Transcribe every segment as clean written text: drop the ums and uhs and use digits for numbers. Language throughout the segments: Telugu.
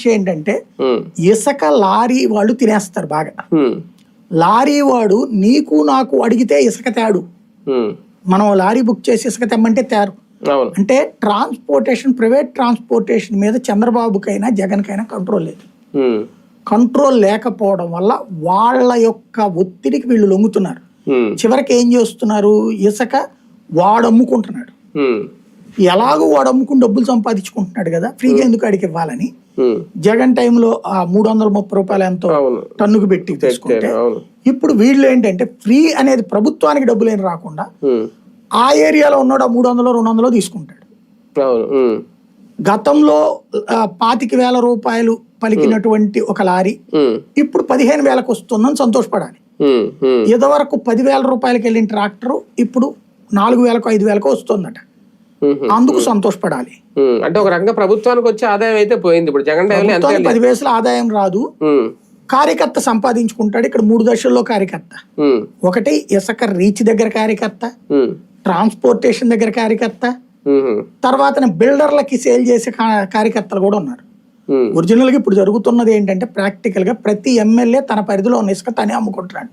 సమస్య ఏంటంటే ఇసుక లారీ వాళ్ళు తినేస్తారు బాగా. లారీ వాడు నీకు నాకు అడిగితే ఇసుక తేడు, మనం లారీ బుక్ చేసి ఇసుక తెమ్మంటే తేరు. అంటే ట్రాన్స్పోర్టేషన్, ప్రైవేట్ ట్రాన్స్పోర్టేషన్ మీద చంద్రబాబుకైనా జగన్కైనా కంట్రోల్ లేదు. కంట్రోల్ లేకపోవడం వల్ల వాళ్ళ యొక్క ఒత్తిడికి వీళ్ళు లొంగుతున్నారు. చివరికి ఏం చేస్తున్నారు, ఇసుక వాడు అమ్ముకుంటున్నాడు. ఎలాగో వాడు అమ్ముకుని డబ్బులు సంపాదించుకుంటున్నాడు కదా, ఫ్రీగా ఎందుకు అడిగి ఇవ్వాలని జగన్ టైంలో ఆ 330 రూపాయలు ఎంతో టన్నుకు పెట్టి తీసుకుంటే, ఇప్పుడు వీళ్ళు ఏంటంటే ఫ్రీ అనేది ప్రభుత్వానికి డబ్బులు ఏం రాకుండా ఆ ఏరియాలో ఉన్నాడు 300 200 తీసుకుంటాడు. గతంలో 25,000 రూపాయలు పలికినటువంటి ఒక లారీ ఇప్పుడు 15,000కు వస్తుందని సంతోషపడాలి. ఇదివరకు 10,000 రూపాయలకి వెళ్ళిన ట్రాక్టర్ ఇప్పుడు 4,000కు 5,000కు వస్తుందట, అందుకు సంతోషపడాలి. అంటే ఒక రకంగా ప్రభుత్వానికి వచ్చే ఆదాయం అయితే పోయింది. ఇప్పుడు జగన్ 10 పైసలు ఆదాయం రాదు, కార్యకర్త సంపాదించుకుంటాడు. ఇక్కడ 3 దశల్లో కార్యకర్త. ఒకటి ఇసుక రీచ్ దగ్గర కార్యకర్త, ట్రాన్స్పోర్టేషన్ దగ్గర కార్యకర్త, తర్వాత బిల్డర్లకి సేల్ చేసే కార్యకర్తలు కూడా ఉన్నారు. ఒరిజినల్ గా ఇప్పుడు జరుగుతున్నది ఏంటంటే ప్రాక్టికల్ గా ప్రతి ఎమ్మెల్యే తన పరిధిలో ఉన్న ఇసుక తనే అమ్ముకుంటున్నాడు.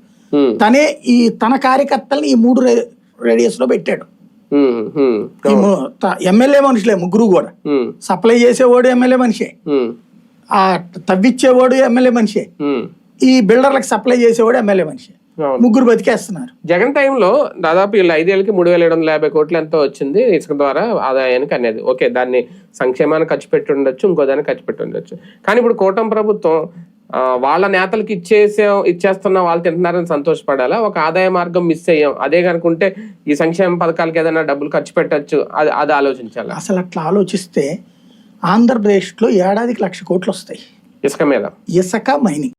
తనే ఈ తన కార్యకర్తల్ని ఈ 3 రేడియస్ లో పెట్టాడు. ఎమ్మెల్యే మనుషులే ముగ్గురు కూడా, సప్లై చేసేవాడు ఎమ్మెల్యే మనిషే, ఆ తవ్విచ్చేవాడు ఎమ్మెల్యే మనిషే, ఈ బిల్డర్లకు సప్లై చేసేవాడు ఎమ్మెల్యే మనిషే. ముగ్గురు బతికేస్తున్నారు. జగన్ టైంలో దాదాపు 5 ఏళ్ళకి 3,750 కోట్లు ఎంతో వచ్చింది ఇసుక ద్వారా ఆదాయానికి అనేది. ఓకే, దాన్ని సంక్షేమానికి ఖర్చు పెట్టి ఉండొచ్చు, ఇంకో దానికి ఖర్చు పెట్టి ఉండొచ్చు. కానీ ఇప్పుడు కూటమి ప్రభుత్వం వాళ్ళ నేతలకు ఇచ్చేస్తున్న వాళ్ళు తింటున్నారని సంతోషపడాలా? ఒక ఆదాయ మార్గం మిస్ అయ్యాం, అదే కనుకుంటే ఈ సంక్షేమ పథకాలకి ఏదైనా డబ్బులు ఖర్చు పెట్టచ్చు, అది ఆలోచించాలి. అసలు అట్లా ఆలోచిస్తే ఆంధ్రప్రదేశ్ లో ఏడాదికి 1,00,000 కోట్లు వస్తాయి ఇసుక మీద, ఇసుక మైనింగ్.